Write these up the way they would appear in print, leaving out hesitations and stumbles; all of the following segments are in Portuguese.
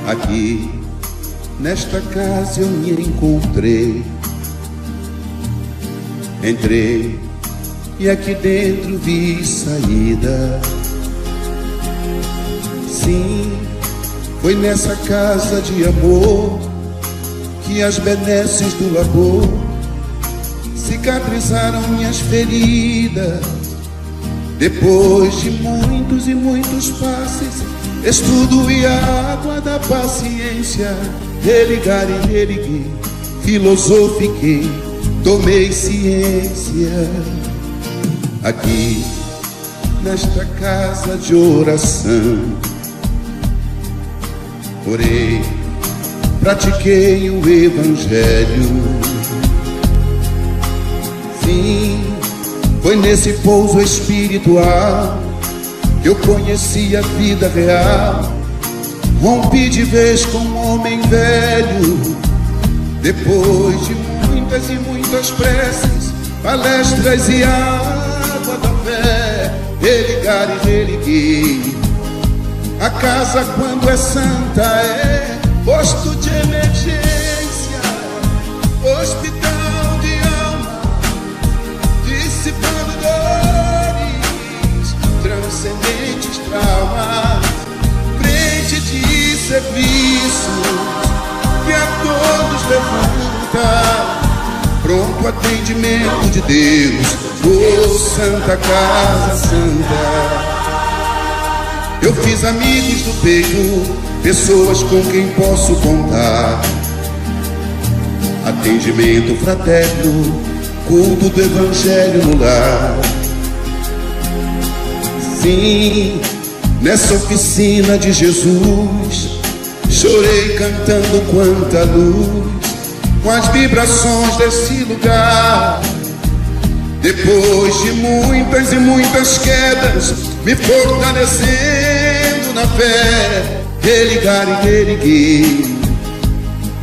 Aqui, nesta casa eu me encontrei. Entrei e aqui dentro vi saída. Sim, foi nessa casa de amor que as benesses do labor cicatrizaram minhas feridas. Depois de muitos e muitos passes, estudo e a água da paciência, religar e religuei, filosofiquei, tomei ciência. Aqui, nesta casa de oração, orei, pratiquei o Evangelho. Sim, foi nesse pouso espiritual que eu conheci a vida real. Rompi de vez com um homem velho. Depois de muitas e muitas preces, palestras e água da fé, religar e religuei. A casa, quando é santa, é posto de emergência, hospital de alma, dissipando dores, transcendentes traumas, frente de serviços que a todos levanta, pronto atendimento de Deus, oh Santa Casa Santa. Eu fiz amigos do peito, pessoas com quem posso contar, atendimento fraterno, culto do Evangelho no lar. Sim, nessa oficina de Jesus, chorei cantando quanta luz, com as vibrações desse lugar. Depois de muitas e muitas quedas, me fortalecendo na fé, religar e religuei.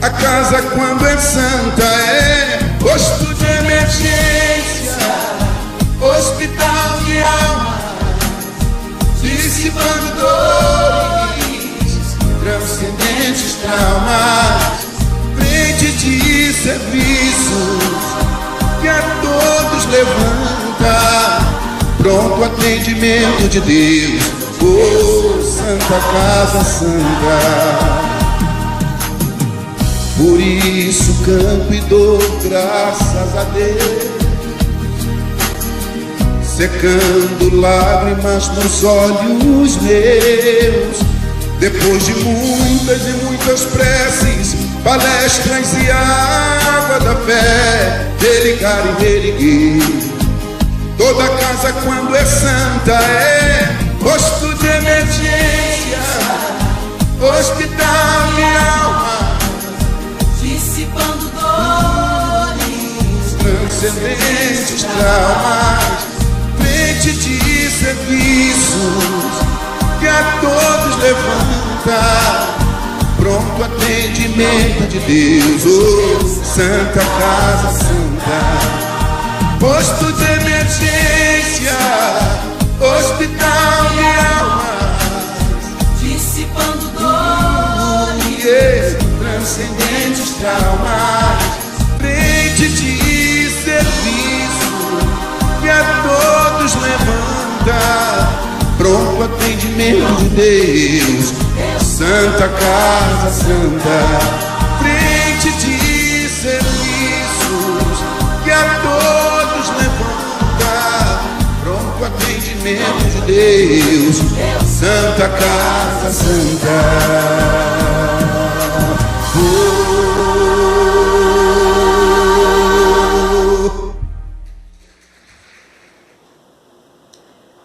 A casa, quando é santa, é posto de emergência, hospital de alma, dissipando dores, transcendentes traumas, frente de serviços que a todos levanta, pronto atendimento de Deus, oh Santa Casa Santa. Por isso canto e dou graças a Deus, secando lágrimas nos olhos meus. Depois de muitas e muitas preces, palestras e água da fé, religar e religuei. Toda casa, quando é santa, é posto de emergência, hospital de alma, dissipando dores, transcendentes traumas, frente de serviços que a todos levanta, pronto atendimento de Deus, oh Santa Casa Santa. Posto de emergência, hospital de almas, dissipando dores, transcendentes traumas, frente de serviço que a todos levanta, pronto atendimento de Deus, Santa Casa Santa. Frente de serviços que a todos levanta, pronto atendimento de Deus, Santa Casa Santa.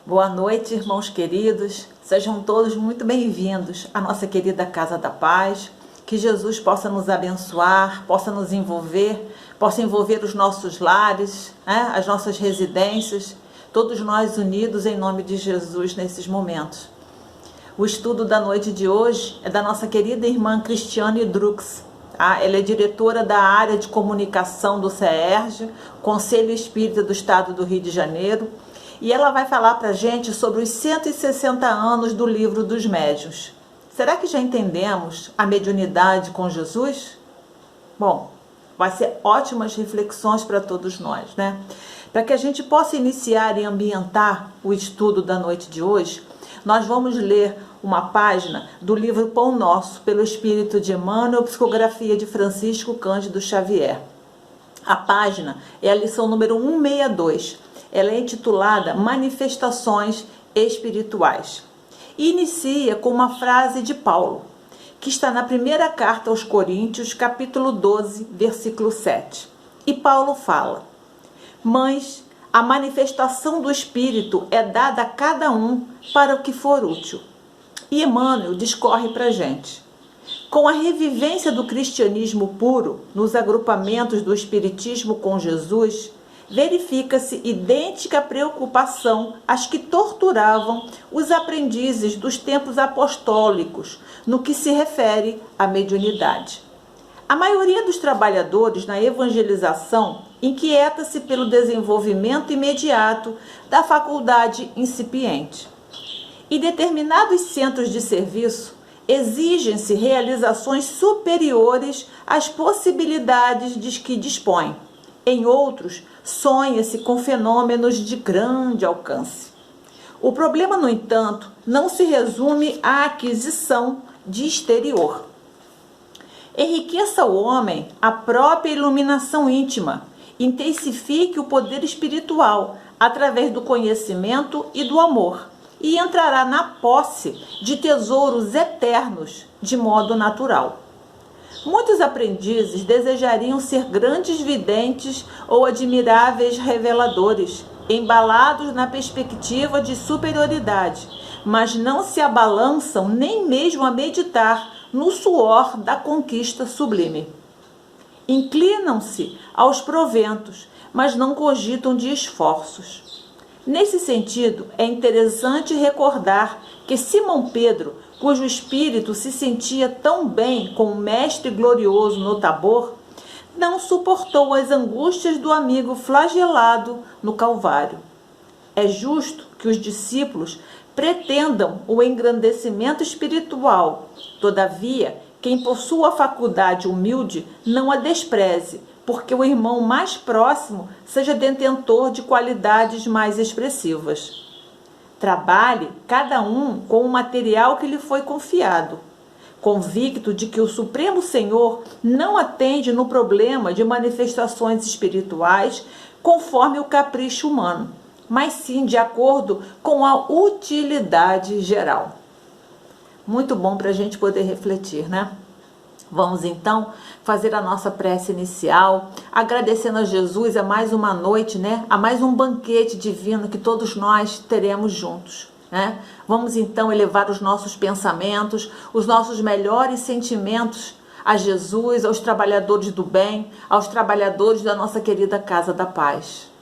Boa noite, irmãos queridos. Sejam todos muito bem-vindos à nossa querida Casa da Paz. Que Jesus possa nos abençoar, possa nos envolver, possa envolver os nossos lares, as nossas residências, todos nós unidos em nome de Jesus nesses momentos. O estudo da noite de hoje é da nossa querida irmã Cristiane Drux. Ela é diretora da área de comunicação do CEERJ, Conselho Espírita do Estado do Rio de Janeiro, e ela vai falar para a gente sobre os 160 anos do Livro dos Médiuns. Será que já entendemos a mediunidade com Jesus? Bom, vai ser ótimas reflexões para todos nós, né? Para que a gente possa iniciar e ambientar o estudo da noite de hoje, nós vamos ler uma página do livro Pão Nosso, pelo Espírito de Emmanuel, psicografia de Francisco Cândido Xavier. A página é a lição número 162. Ela é intitulada Manifestações Espirituais. E inicia com uma frase de Paulo, que está na primeira carta aos Coríntios, capítulo 12, versículo 7. E Paulo fala: mas a manifestação do Espírito é dada a cada um para o que for útil. E Emmanuel discorre para a gente. Com a revivência do cristianismo puro nos agrupamentos do Espiritismo com Jesus, verifica-se idêntica preocupação às que torturavam os aprendizes dos tempos apostólicos no que se refere à mediunidade. A maioria dos trabalhadores na evangelização inquieta-se pelo desenvolvimento imediato da faculdade incipiente. Em determinados centros de serviço, exigem-se realizações superiores às possibilidades de que dispõem. Em outros, sonha-se com fenômenos de grande alcance. O problema, no entanto, não se resume à aquisição de exterior. Enriqueça o homem a própria iluminação íntima, intensifique o poder espiritual através do conhecimento e do amor, e entrará na posse de tesouros eternos de modo natural. Muitos aprendizes desejariam ser grandes videntes ou admiráveis reveladores, embalados na perspectiva de superioridade, mas não se abalançam nem mesmo a meditar no suor da conquista sublime. Inclinam-se aos proventos, mas não cogitam de esforços. Nesse sentido, é interessante recordar que Simão Pedro, cujo espírito se sentia tão bem com o Mestre glorioso no Tabor, não suportou as angústias do amigo flagelado no Calvário. É justo que os discípulos pretendam o engrandecimento espiritual. Todavia, quem possua a faculdade humilde não a despreze, porque o irmão mais próximo seja detentor de qualidades mais expressivas. Trabalhe cada um com o material que lhe foi confiado, convicto de que o Supremo Senhor não atende no problema de manifestações espirituais conforme o capricho humano, mas sim de acordo com a utilidade geral. Muito bom para a gente poder refletir, né? Vamos então fazer a nossa prece inicial, agradecendo a Jesus a mais uma noite, né? A mais um banquete divino que todos nós teremos juntos, né? Vamos então elevar os nossos pensamentos, os nossos melhores sentimentos a Jesus, aos trabalhadores do bem, aos trabalhadores da nossa querida Casa da Paz.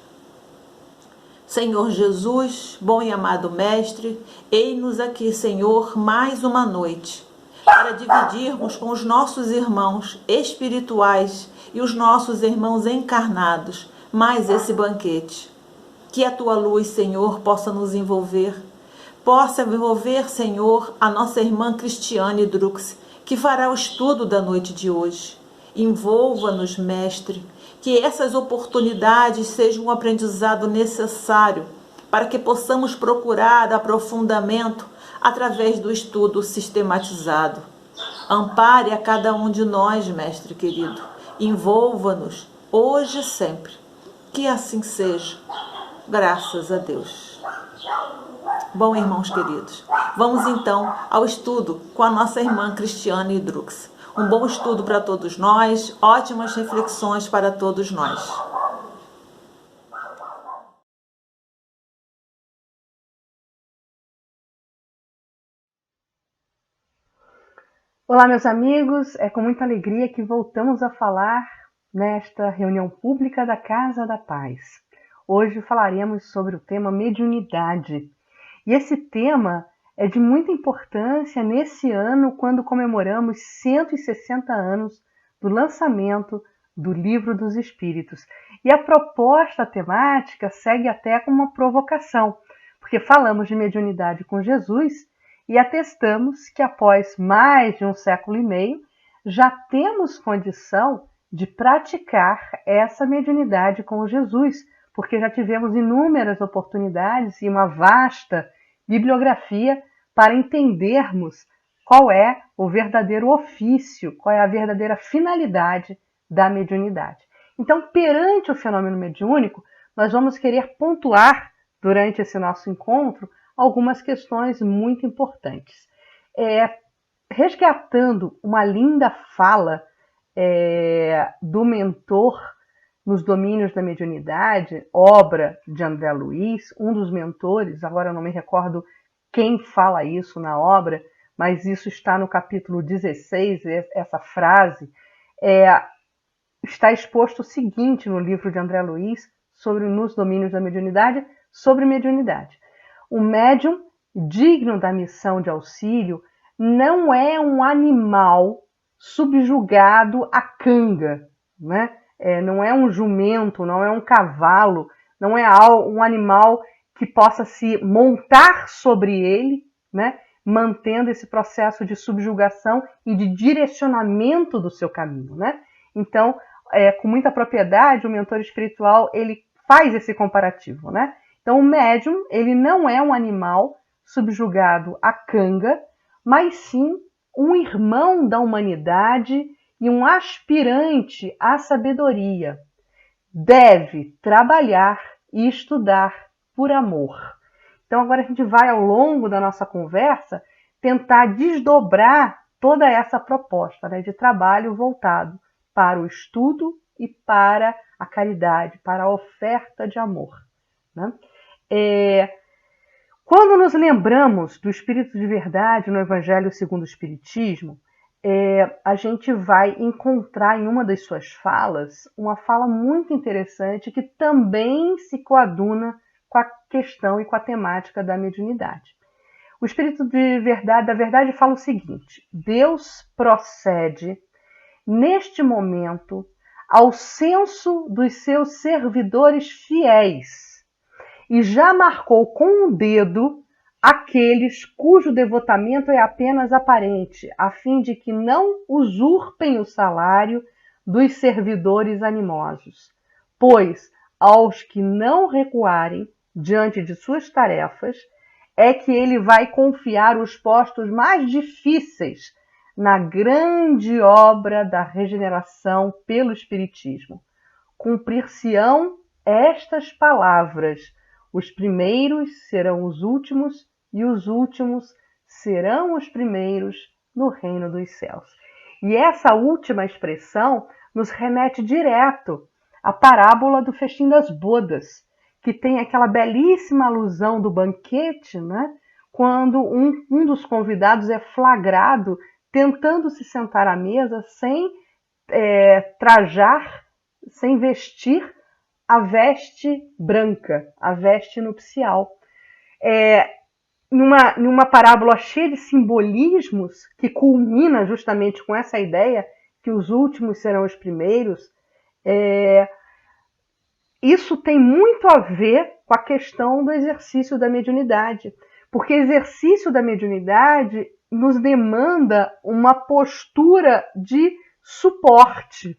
Senhor Jesus, bom e amado Mestre, eis-nos aqui, Senhor, mais uma noite, para dividirmos com os nossos irmãos espirituais e os nossos irmãos encarnados mais esse banquete. Que a Tua luz, Senhor, possa nos envolver. Possa envolver, Senhor, a nossa irmã Cristiane Drux, que fará o estudo da noite de hoje. Envolva-nos, Mestre, que essas oportunidades sejam um aprendizado necessário para que possamos procurar aprofundamento através do estudo sistematizado. Ampare a cada um de nós, Mestre querido. Envolva-nos, hoje e sempre. Que assim seja. Graças a Deus. Bom, irmãos queridos, vamos então ao estudo com a nossa irmã Cristiane Drux. Um bom estudo para todos nós, ótimas reflexões para todos nós. Olá, meus amigos, é com muita alegria que voltamos a falar nesta reunião pública da Casa da Paz. Hoje falaremos sobre o tema mediunidade. E esse tema é de muita importância nesse ano, quando comemoramos 160 anos do lançamento do Livro dos Espíritos. E a proposta temática segue até com uma provocação, porque falamos de mediunidade com Jesus e atestamos que após mais de 1,5 século, já temos condição de praticar essa mediunidade com Jesus, porque já tivemos inúmeras oportunidades e uma vasta bibliografia para entendermos qual é o verdadeiro ofício, qual é a verdadeira finalidade da mediunidade. Então, perante o fenômeno mediúnico, nós vamos querer pontuar, durante esse nosso encontro, algumas questões muito importantes. Resgatando uma linda fala do mentor nos domínios da mediunidade, obra de André Luiz, um dos mentores, agora eu não me recordo quem fala isso na obra, mas isso está no capítulo 16, essa frase, está exposto o seguinte no livro de André Luiz, nos domínios da mediunidade, sobre mediunidade. O médium, digno da missão de auxílio, não é um animal subjugado à canga, né? Não é um jumento, não é um cavalo, não é um animal que possa se montar sobre ele, né? Mantendo esse processo de subjugação e de direcionamento do seu caminho, né? Então, com muita propriedade, o mentor espiritual ele faz esse comparativo, né? Então, o médium ele não é um animal subjugado à canga, mas sim um irmão da humanidade e um aspirante à sabedoria. Deve trabalhar e estudar por amor. Então, agora a gente vai, ao longo da nossa conversa, tentar desdobrar toda essa proposta, né, de trabalho voltado para o estudo e para a caridade, para a oferta de amor, né? Quando nos lembramos do Espírito de Verdade no Evangelho segundo o Espiritismo, a gente vai encontrar em uma das suas falas uma fala muito interessante que também se coaduna com a questão e com a temática da mediunidade. O Espírito da Verdade fala o seguinte: Deus procede neste momento ao censo dos seus servidores fiéis e já marcou com o dedo aqueles cujo devotamento é apenas aparente, a fim de que não usurpem o salário dos servidores animosos. Pois, aos que não recuarem diante de suas tarefas, é que ele vai confiar os postos mais difíceis na grande obra da regeneração pelo Espiritismo. Cumprir-se-ão estas palavras: os primeiros serão os últimos e os últimos serão os primeiros no reino dos céus. E essa última expressão nos remete direto à parábola do festim das bodas, que tem aquela belíssima alusão do banquete, né? Quando um dos convidados é flagrado tentando se sentar à mesa sem trajar, sem vestir a veste branca, a veste nupcial. Numa parábola cheia de simbolismos, que culmina justamente com essa ideia que os últimos serão os primeiros, isso tem muito a ver com a questão do exercício da mediunidade, porque exercício da mediunidade nos demanda uma postura de suporte,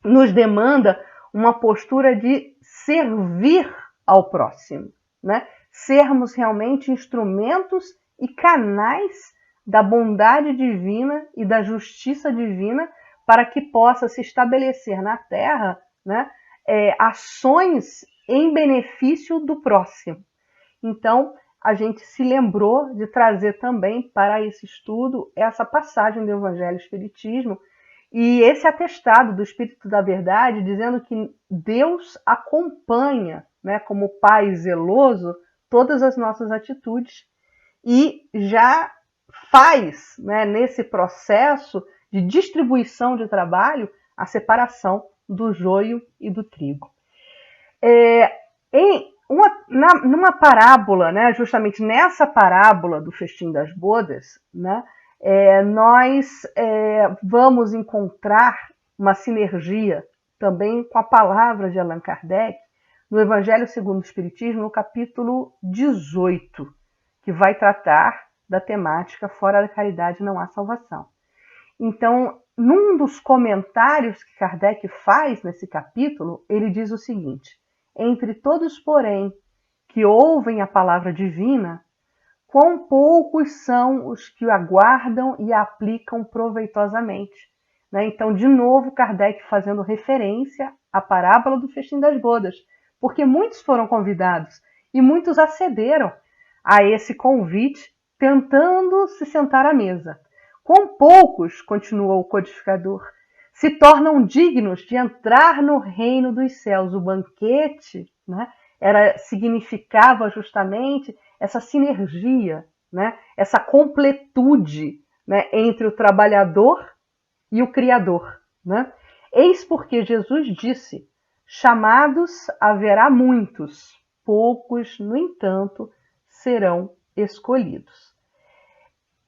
nos demanda uma postura de servir ao próximo, né? Sermos realmente instrumentos e canais da bondade divina e da justiça divina para que possa se estabelecer na Terra, né, ações em benefício do próximo. Então, a gente se lembrou de trazer também para esse estudo essa passagem do Evangelho e Espiritismo e esse atestado do Espírito da Verdade, dizendo que Deus acompanha, né, como Pai zeloso, todas as nossas atitudes e já faz, né, nesse processo de distribuição de trabalho, a separação do joio e do trigo. Numa parábola, né, justamente nessa parábola do festim das bodas, né, nós vamos encontrar uma sinergia também com a palavra de Allan Kardec, no Evangelho segundo o Espiritismo, no capítulo 18, que vai tratar da temática fora da caridade não há salvação. Então, num dos comentários que Kardec faz nesse capítulo, ele diz o seguinte: entre todos, porém, que ouvem a palavra divina, quão poucos são os que aguardam e a aplicam proveitosamente. Então, de novo, Kardec fazendo referência à parábola do festim das bodas, porque muitos foram convidados e muitos acederam a esse convite, tentando se sentar à mesa. Quão poucos, continuou o codificador, se tornam dignos de entrar no reino dos céus. O banquete, significava justamente essa sinergia, essa completude, entre o trabalhador e o Criador. Eis porque Jesus disse: chamados haverá muitos, poucos, no entanto, serão escolhidos.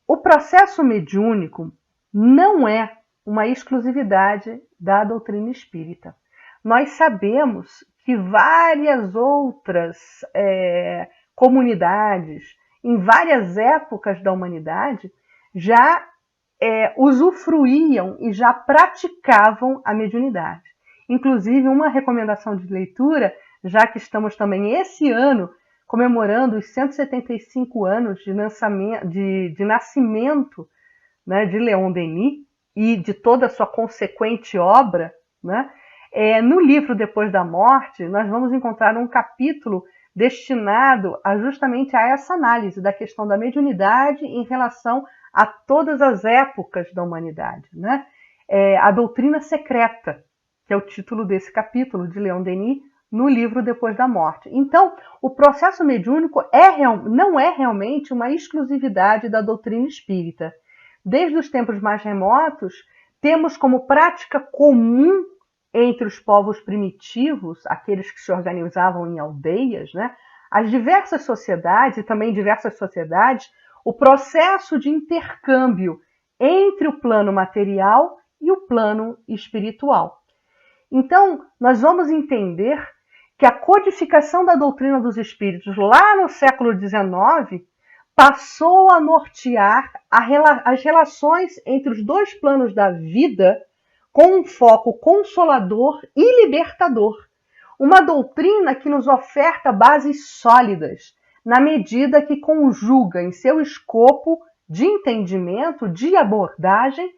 O processo mediúnico não é uma exclusividade da doutrina espírita. Nós sabemos que várias outras comunidades, em várias épocas da humanidade, já usufruíam e já praticavam a mediunidade. Inclusive, uma recomendação de leitura, já que estamos também esse ano comemorando os 175 anos de nascimento de Leon Denis e de toda a sua consequente obra, no livro Depois da Morte, nós vamos encontrar um capítulo destinado justamente a essa análise da questão da mediunidade em relação a todas as épocas da humanidade. A doutrina secreta, que é o título desse capítulo de Leon Denis, no livro Depois da Morte. Então, o processo mediúnico não é realmente uma exclusividade da doutrina espírita. Desde os tempos mais remotos, temos como prática comum entre os povos primitivos, aqueles que se organizavam em aldeias, as diversas sociedades e também diversas sociedades, o processo de intercâmbio entre o plano material e o plano espiritual. Então, nós vamos entender que a codificação da doutrina dos espíritos lá no século XIX passou a nortear as relações entre os dois planos da vida com um foco consolador e libertador. Uma doutrina que nos oferta bases sólidas, na medida que conjuga em seu escopo de entendimento, de abordagem,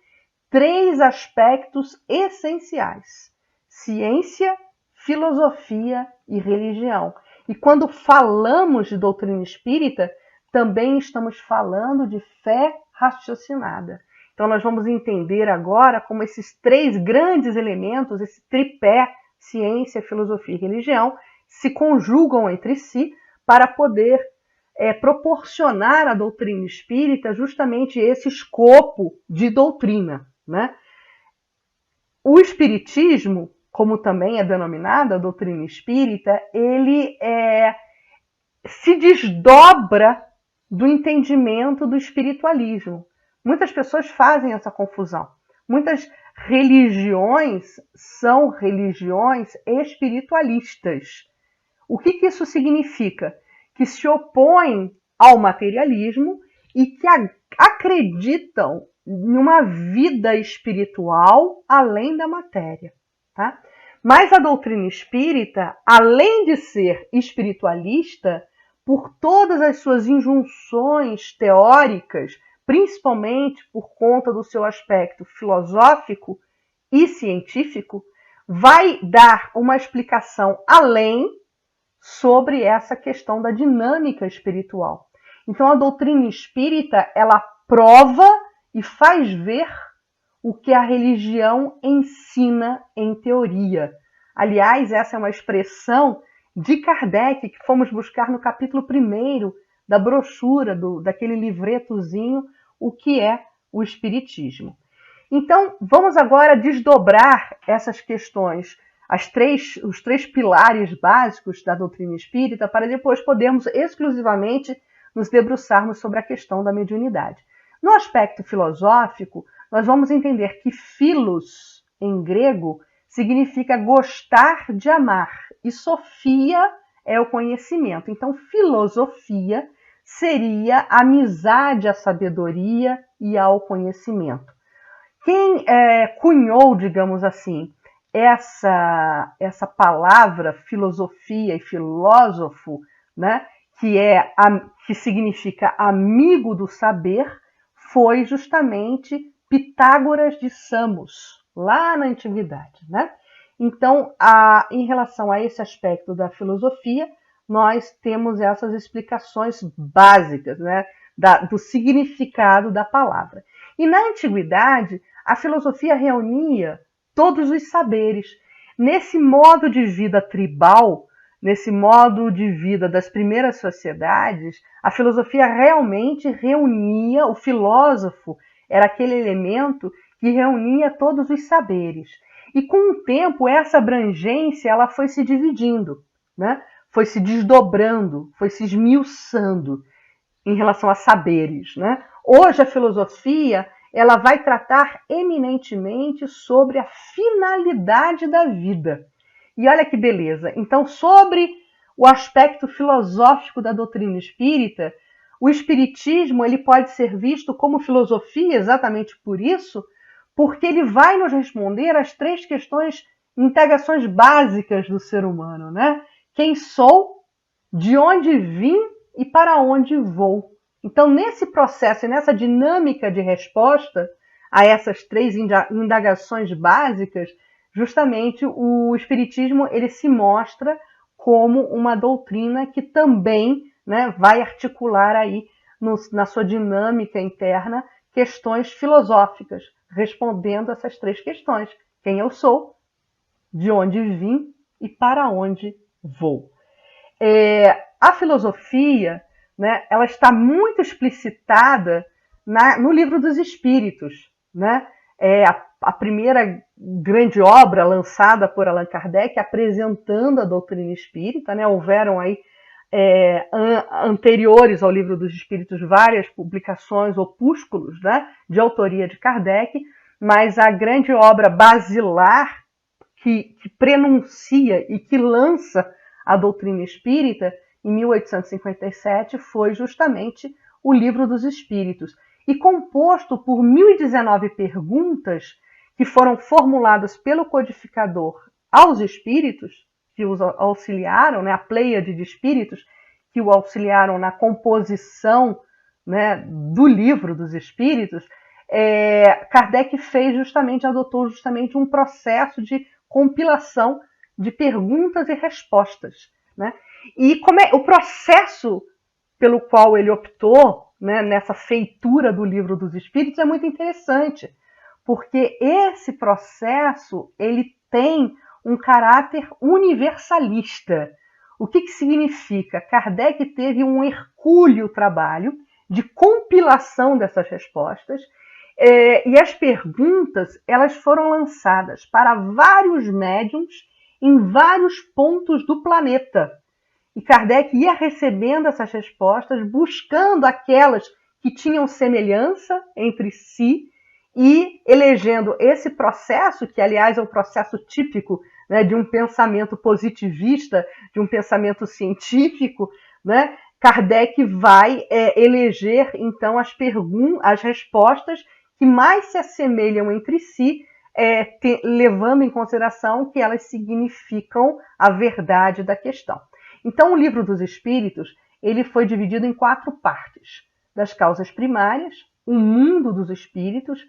três aspectos essenciais: ciência, filosofia e religião. E quando falamos de doutrina espírita, também estamos falando de fé raciocinada. Então nós vamos entender agora como esses três grandes elementos, esse tripé, ciência, filosofia e religião, se conjugam entre si para poder proporcionar à doutrina espírita justamente esse escopo de doutrina. O espiritismo, como também é denominada a doutrina espírita, ele se desdobra do entendimento do espiritualismo. Muitas pessoas fazem essa confusão. Muitas religiões são religiões espiritualistas. O que isso significa? Que se opõem ao materialismo e que acreditam em uma vida espiritual além da matéria. Tá? Mas a doutrina espírita, além de ser espiritualista, por todas as suas injunções teóricas, principalmente por conta do seu aspecto filosófico e científico, vai dar uma explicação além sobre essa questão da dinâmica espiritual. Então, a doutrina espírita, ela prova e faz ver o que a religião ensina em teoria. Aliás, essa é uma expressão de Kardec que fomos buscar no capítulo 1 da brochura, daquele livretozinho, o que é o Espiritismo. Então, vamos agora desdobrar essas questões, os três pilares básicos da doutrina espírita, para depois podermos exclusivamente nos debruçarmos sobre a questão da mediunidade. No aspecto filosófico, nós vamos entender que philos, em grego, significa gostar de amar, e sofia é o conhecimento. Então, filosofia seria amizade à sabedoria e ao conhecimento. Quem cunhou, digamos assim, essa palavra filosofia e filósofo, né, que significa amigo do saber, foi justamente Pitágoras de Samos, lá na antiguidade, né? Então, em relação a esse aspecto da filosofia, nós temos essas explicações básicas, né, do significado da palavra. E na antiguidade, a filosofia reunia todos os saberes. Nesse modo de vida tribal, nesse modo de vida das primeiras sociedades, a filosofia realmente reunia, o filósofo era aquele elemento que reunia todos os saberes. E com o tempo, essa abrangência ela foi se dividindo, né? Foi se desdobrando, foi se esmiuçando em relação a saberes, né? Hoje a filosofia ela vai tratar eminentemente sobre a finalidade da vida. E olha que beleza! Então, sobre o aspecto filosófico da doutrina espírita, o espiritismo ele pode ser visto como filosofia exatamente por isso, porque ele vai nos responder às 3 questões, indagações básicas do ser humano, né? Quem sou, de onde vim e para onde vou. Então, nesse processo e nessa dinâmica de resposta a essas 3 indagações básicas, justamente o Espiritismo ele se mostra como uma doutrina que também, né, vai articular aí na sua dinâmica interna questões filosóficas, respondendo essas 3 questões. Quem eu sou, de onde vim e para onde vou. A filosofia, né, ela está muito explicitada no Livro dos Espíritos, né? A primeira grande obra lançada por Allan Kardec apresentando a doutrina espírita, né? Houveram aí anteriores ao Livro dos Espíritos várias publicações, opúsculos, né, de autoria de Kardec, mas a grande obra basilar que prenuncia e que lança a doutrina espírita em 1857 foi justamente o Livro dos Espíritos, e composto por 1019 perguntas que foram formuladas pelo codificador aos espíritos que os auxiliaram, né, a pleiade de espíritos que o auxiliaram na composição, né, do Livro dos Espíritos. Kardec adotou justamente um processo de compilação de perguntas e respostas, né? E o processo pelo qual ele optou, né, nessa feitura do Livro dos Espíritos é muito interessante, porque esse processo ele tem um caráter universalista. O que significa? Kardec teve um hercúleo trabalho de compilação dessas respostas, e as perguntas elas foram lançadas para vários médiuns em vários pontos do planeta. E Kardec ia recebendo essas respostas, buscando aquelas que tinham semelhança entre si e elegendo esse processo, que aliás é um processo típico, né, de um pensamento positivista, de um pensamento científico, né? Kardec vai eleger então as respostas que mais se assemelham entre si, levando em consideração que elas significam a verdade da questão. Então, o Livro dos Espíritos ele foi dividido em 4 partes: das causas primárias, o mundo dos espíritos.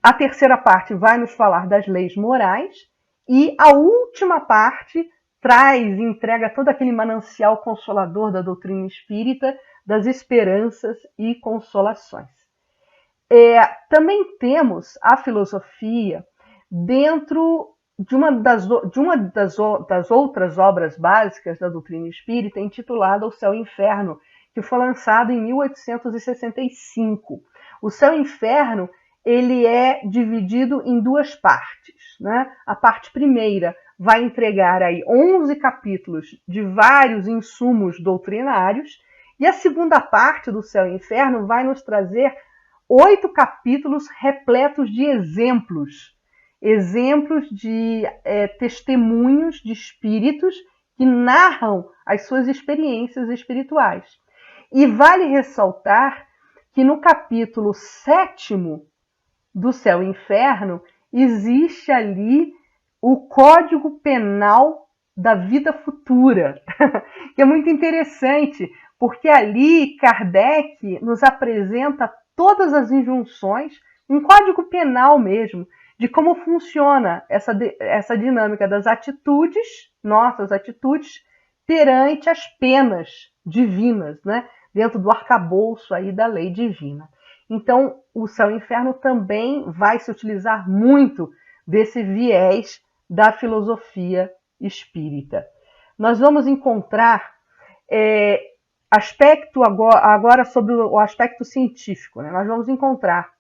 A terceira parte vai nos falar das leis morais, e a última parte traz e entrega todo aquele manancial consolador da doutrina espírita, das esperanças e consolações. Também temos a filosofia dentro de uma das outras obras básicas da doutrina espírita, intitulada O Céu e o Inferno, que foi lançado em 1865. O Céu e o Inferno ele é dividido em 2 partes, né? A parte primeira vai entregar aí 11 capítulos de vários insumos doutrinários, e a segunda parte do Céu e Inferno vai nos trazer 8 capítulos repletos de exemplos. exemplos de testemunhos de espíritos que narram as suas experiências espirituais. E vale ressaltar que no capítulo 7º do Céu e Inferno existe ali o Código Penal da Vida Futura, que é muito interessante, porque ali Kardec nos apresenta todas as injunções, um código penal mesmo, de como funciona essa dinâmica das atitudes, nossas atitudes, perante as penas divinas, né? Dentro do arcabouço aí da lei divina. Então, o Céu e o Inferno também vai se utilizar muito desse viés da filosofia espírita. Nós vamos encontrar aspecto agora sobre o aspecto científico, né? Nós vamos encontrar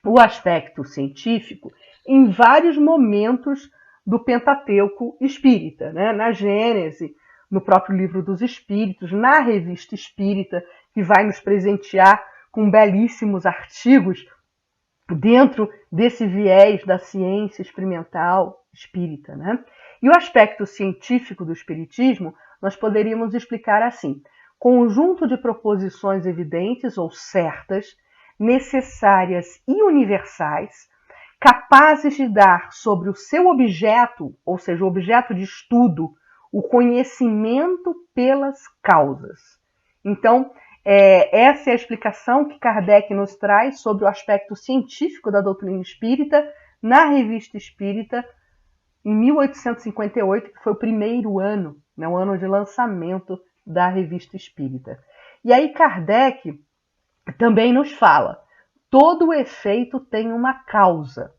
o aspecto científico em vários momentos do Pentateuco espírita, né? Na Gênese, no próprio Livro dos Espíritos, na Revista Espírita, que vai nos presentear com belíssimos artigos dentro desse viés da ciência experimental espírita, né? E o aspecto científico do espiritismo nós poderíamos explicar assim: conjunto de proposições evidentes ou certas, necessárias e universais, capazes de dar sobre o seu objeto, ou seja, o objeto de estudo, o conhecimento pelas causas. Então, essa é a explicação que Kardec nos traz sobre o aspecto científico da doutrina espírita na Revista Espírita, em 1858, que foi o primeiro ano, né, o ano de lançamento da Revista Espírita. E aí Kardec também nos fala: todo efeito tem uma causa,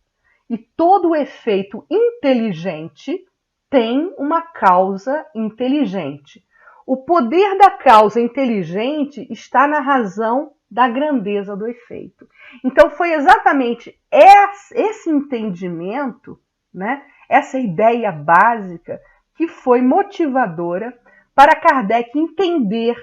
e todo efeito inteligente tem uma causa inteligente. O poder da causa inteligente está na razão da grandeza do efeito. Então foi exatamente esse entendimento, né, essa ideia básica, que foi motivadora para Kardec entender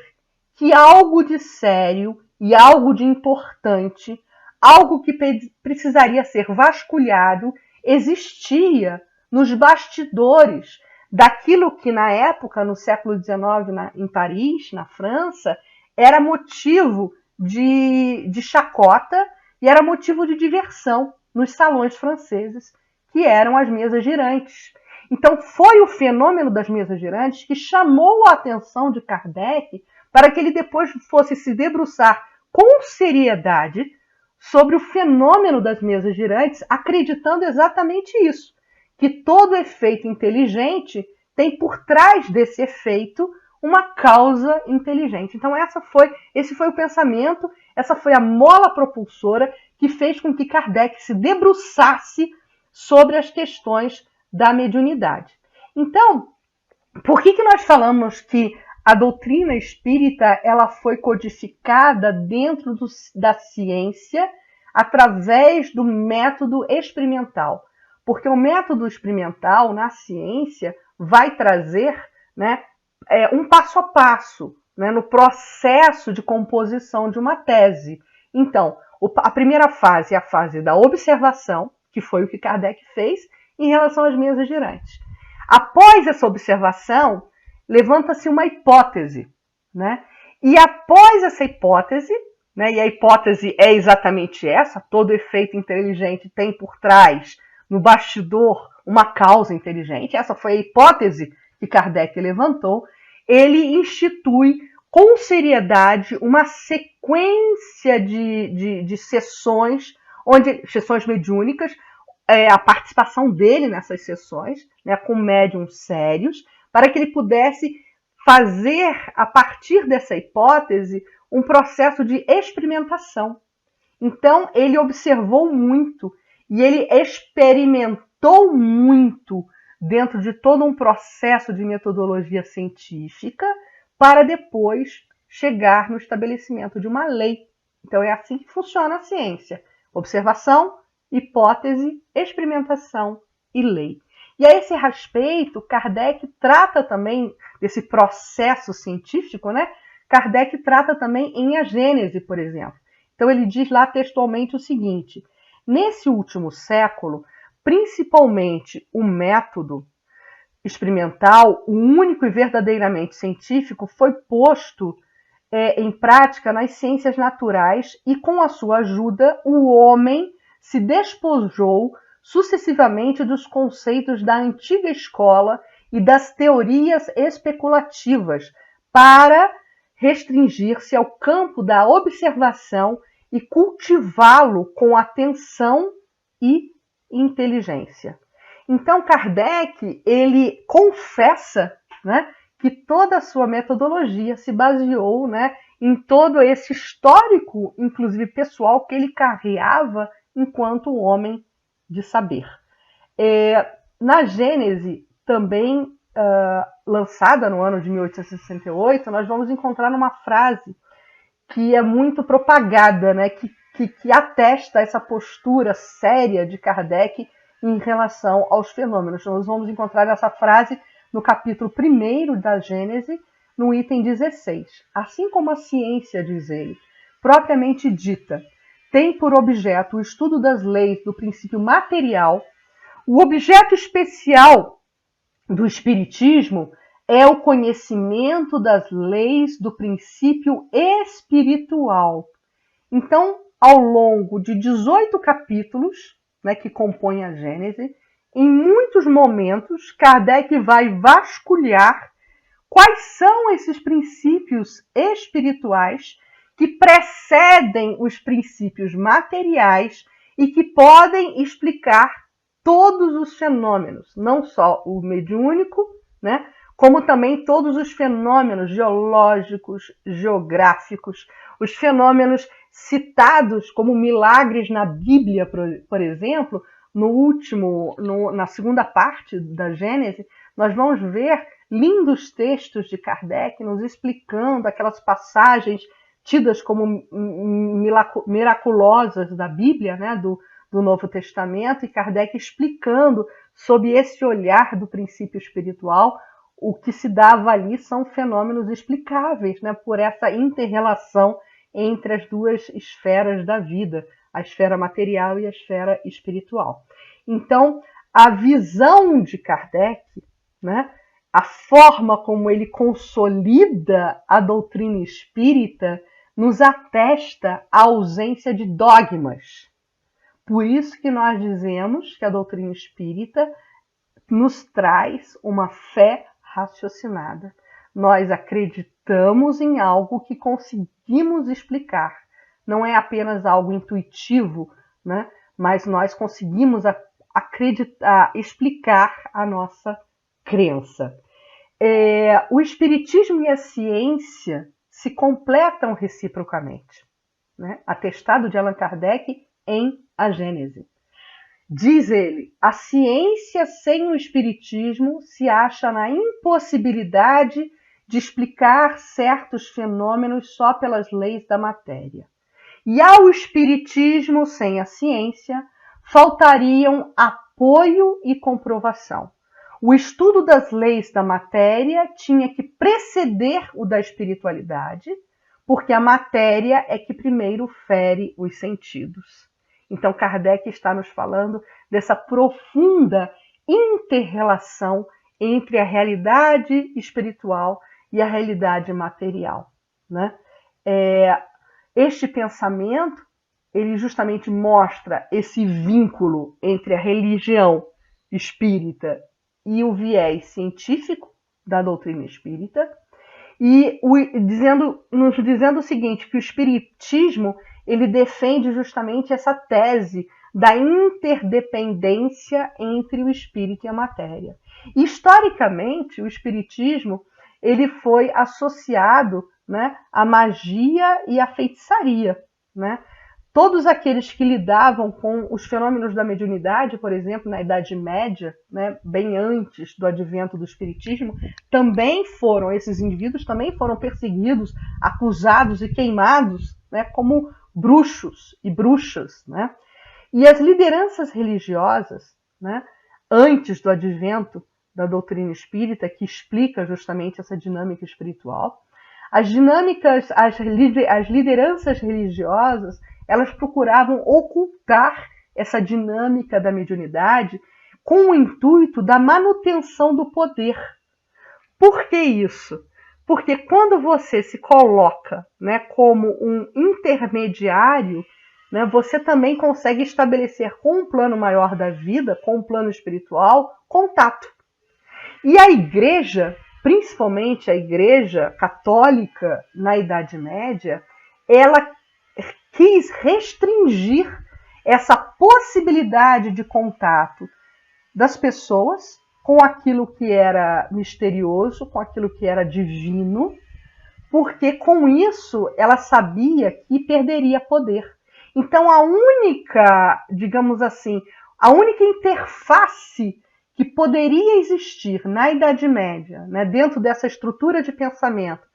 que algo de sério e algo de importante, algo que precisaria ser vasculhado, existia nos bastidores daquilo que na época, no século XIX, em Paris, na França, era motivo de chacota e era motivo de diversão nos salões franceses, que eram as mesas girantes. Então foi o fenômeno das mesas girantes que chamou a atenção de Kardec para que ele depois fosse se debruçar com seriedade sobre o fenômeno das mesas girantes, acreditando exatamente isso, que todo efeito inteligente tem por trás desse efeito uma causa inteligente. Então esse foi o pensamento, essa foi a mola propulsora que fez com que Kardec se debruçasse sobre as questões da mediunidade. Então, por que nós falamos que a doutrina espírita ela foi codificada dentro da ciência através do método experimental? Porque o método experimental na ciência vai trazer, né, um passo a passo, né, no processo de composição de uma tese. Então, a primeira fase é a fase da observação, que foi o que Kardec fez em relação às mesas girantes. Após essa observação, levanta-se uma hipótese, né? E após essa hipótese, né, e a hipótese é exatamente essa: todo efeito inteligente tem por trás, no bastidor, uma causa inteligente. Essa foi a hipótese que Kardec levantou. Ele institui com seriedade uma sequência de sessões, sessões mediúnicas, a participação dele nessas sessões, né, com médiuns sérios, para que ele pudesse fazer, a partir dessa hipótese, um processo de experimentação. Então, ele observou muito e ele experimentou muito dentro de todo um processo de metodologia científica para depois chegar no estabelecimento de uma lei. Então, é assim que funciona a ciência: observação, hipótese, experimentação e lei. E a esse respeito, Kardec trata também desse processo científico, né? Kardec trata também em A Gênese, por exemplo. Então ele diz lá textualmente o seguinte: nesse último século, principalmente o método experimental, o único e verdadeiramente científico, foi posto em prática nas ciências naturais e, com a sua ajuda, o homem se despojou sucessivamente dos conceitos da antiga escola e das teorias especulativas para restringir-se ao campo da observação e cultivá-lo com atenção e inteligência. Então, Kardec, ele confessa, né, que toda a sua metodologia se baseou, né, em todo esse histórico, inclusive pessoal, que ele carregava enquanto homem de saber. Na Gênese, também lançada no ano de 1868, nós vamos encontrar uma frase que é muito propagada, né, que atesta essa postura séria de Kardec em relação aos fenômenos. Nós vamos encontrar essa frase no capítulo 1 da Gênese, no item 16. Assim como a ciência, diz ele, propriamente dita, tem por objeto o estudo das leis do princípio material, o objeto especial do Espiritismo é o conhecimento das leis do princípio espiritual. Então, ao longo de 18 capítulos, né, que compõem a Gênese, em muitos momentos, Kardec vai vasculhar quais são esses princípios espirituais que precedem os princípios materiais e que podem explicar todos os fenômenos, não só o mediúnico, né, como também todos os fenômenos geológicos, geográficos, os fenômenos citados como milagres na Bíblia, por exemplo. Na segunda parte da Gênese, nós vamos ver lindos textos de Kardec nos explicando aquelas passagens tidas como miraculosas da Bíblia, né, do Novo Testamento, e Kardec explicando, sob esse olhar do princípio espiritual, o que se dava ali são fenômenos explicáveis, né, por essa inter-relação entre as duas esferas da vida, a esfera material e a esfera espiritual. Então, a visão de Kardec, né, a forma como ele consolida a doutrina espírita, nos atesta a ausência de dogmas. Por isso que nós dizemos que a doutrina espírita nos traz uma fé raciocinada. Nós acreditamos em algo que conseguimos explicar. Não é apenas algo intuitivo, né? Mas nós conseguimos explicar a nossa crença. O Espiritismo e a ciência se completam reciprocamente, né? Atestado de Allan Kardec em A Gênese. Diz ele, a ciência sem o Espiritismo se acha na impossibilidade de explicar certos fenômenos só pelas leis da matéria. E ao Espiritismo sem a ciência, faltariam apoio e comprovação. O estudo das leis da matéria tinha que preceder o da espiritualidade, porque a matéria é que primeiro fere os sentidos. Então, Kardec está nos falando dessa profunda inter-relação entre a realidade espiritual e a realidade material, né? Este pensamento, ele justamente mostra esse vínculo entre a religião espírita e o viés científico da doutrina espírita, e nos dizendo o seguinte, que o espiritismo ele defende justamente essa tese da interdependência entre o espírito e a matéria. Historicamente, o espiritismo ele foi associado, né, à magia e à feitiçaria, né? Todos aqueles que lidavam com os fenômenos da mediunidade, por exemplo, na Idade Média, né, bem antes do advento do espiritismo, esses indivíduos também foram perseguidos, acusados e queimados, né, como bruxos e bruxas, né? E as lideranças religiosas, né, antes do advento da doutrina espírita, que explica justamente essa dinâmica espiritual, as lideranças religiosas, elas procuravam ocultar essa dinâmica da mediunidade com o intuito da manutenção do poder. Por que isso? Porque quando você se coloca, né, como um intermediário, né, você também consegue estabelecer com um plano maior da vida, com um plano espiritual, contato. E a igreja, principalmente a igreja católica na Idade Média, ela quis restringir essa possibilidade de contato das pessoas com aquilo que era misterioso, com aquilo que era divino, porque com isso ela sabia que perderia poder. Então a única, digamos assim, a única interface que poderia existir na Idade Média, né, dentro dessa estrutura de pensamento,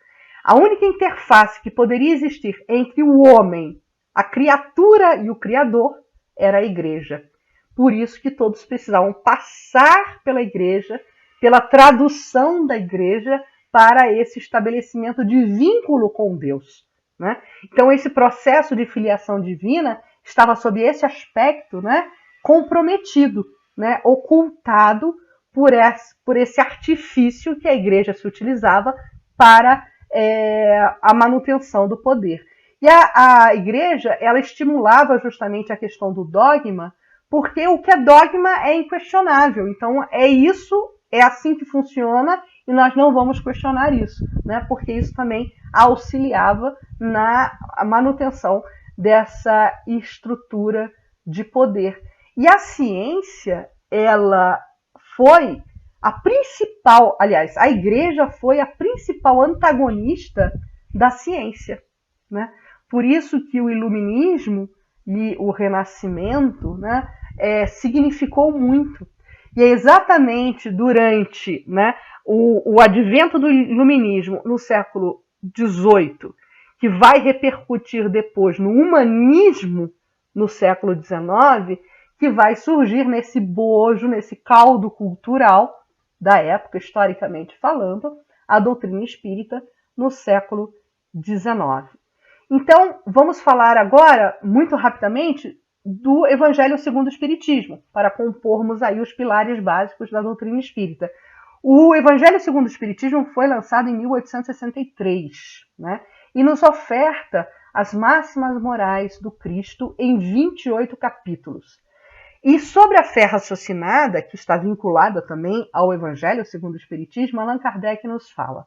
a única interface que poderia existir entre o homem, a criatura e o Criador, era a igreja. Por isso que todos precisavam passar pela igreja, pela tradução da igreja para esse estabelecimento de vínculo com Deus, né? Então esse processo de filiação divina estava sob esse aspecto, né, comprometido, né, ocultado por esse artifício que a igreja se utilizava para a manutenção do poder. E a igreja, ela estimulava justamente a questão do dogma, porque o que é dogma é inquestionável. Então é isso, é assim que funciona e nós não vamos questionar isso, né? Porque isso também auxiliava na manutenção dessa estrutura de poder. E a ciência, ela foi a principal, aliás, a igreja foi a principal antagonista da ciência, né? Por isso que o iluminismo e o renascimento, né, significou muito. E é exatamente durante, né, o advento do iluminismo no século XVIII, que vai repercutir depois no humanismo no século XIX, que vai surgir nesse bojo, nesse caldo cultural da época, historicamente falando, a doutrina espírita no século XIX. Então, vamos falar agora, muito rapidamente, do Evangelho segundo o Espiritismo, para compormos aí os pilares básicos da doutrina espírita. O Evangelho segundo o Espiritismo foi lançado em 1863, né? E nos oferta as máximas morais do Cristo em 28 capítulos. E sobre a fé raciocinada, que está vinculada também ao Evangelho segundo o Espiritismo, Allan Kardec nos fala: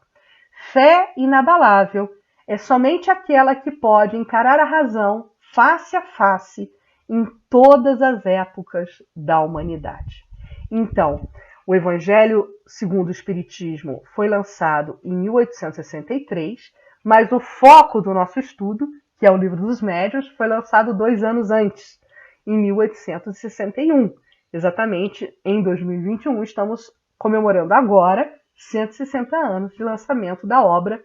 fé inabalável é somente aquela que pode encarar a razão face a face em todas as épocas da humanidade. Então, o Evangelho segundo o Espiritismo foi lançado em 1863, mas o foco do nosso estudo, que é o Livro dos Médiuns, foi lançado 2 anos antes, em 1861. Exatamente em 2021, estamos comemorando agora 160 anos de lançamento da obra